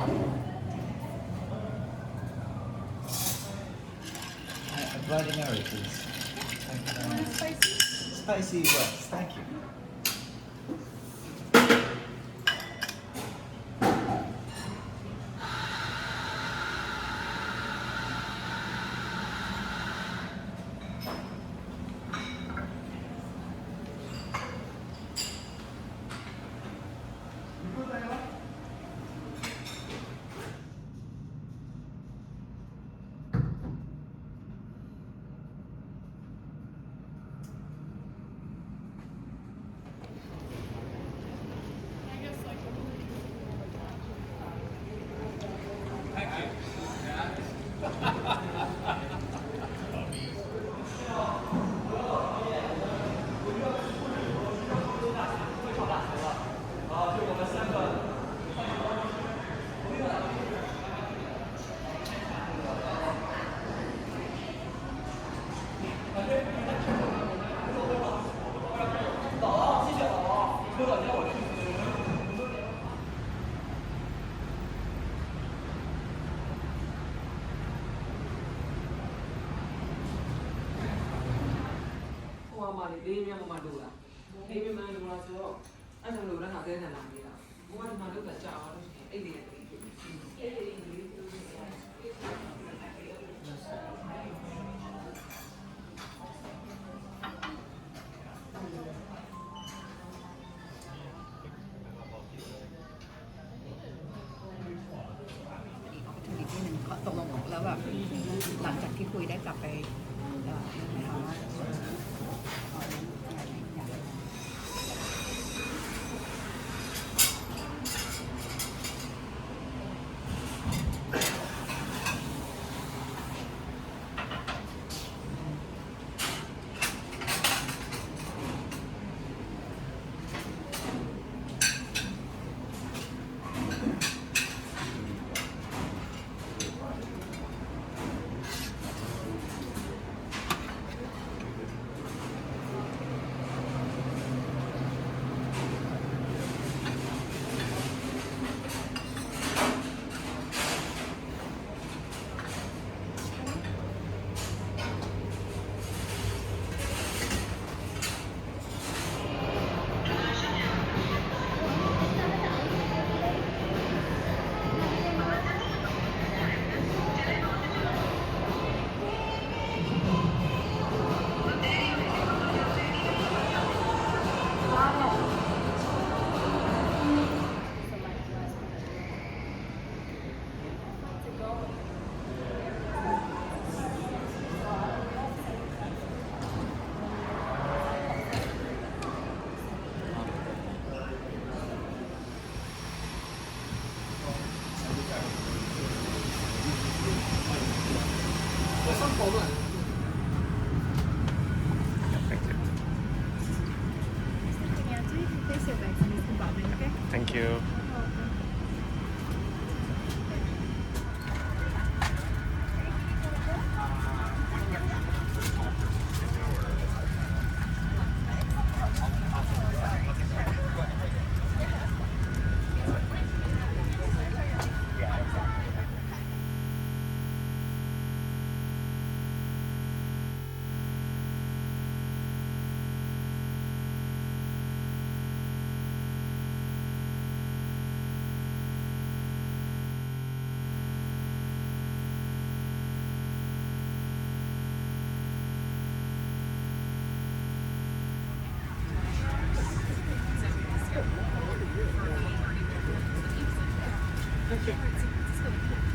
A Bloody Mary, please. Thank you very much. Spicy? Spicy works, thank you.လေးမြတ်မမတို့လားလေးမြတ်မတို့လားဆိုတော့အဲ့ဒါလို့လည်းငါတဲနေလာနေတာဘိုးကဒီမှာလုပ်တာကြာအောင်လို့အဲ့ဒီအဲ့ဒီအဲ့ဒီที่หนึ่งก็ตกลงแล้วแบบหลังจากที่คุยได้กลับไปนะคะว่าThank you. Thank you.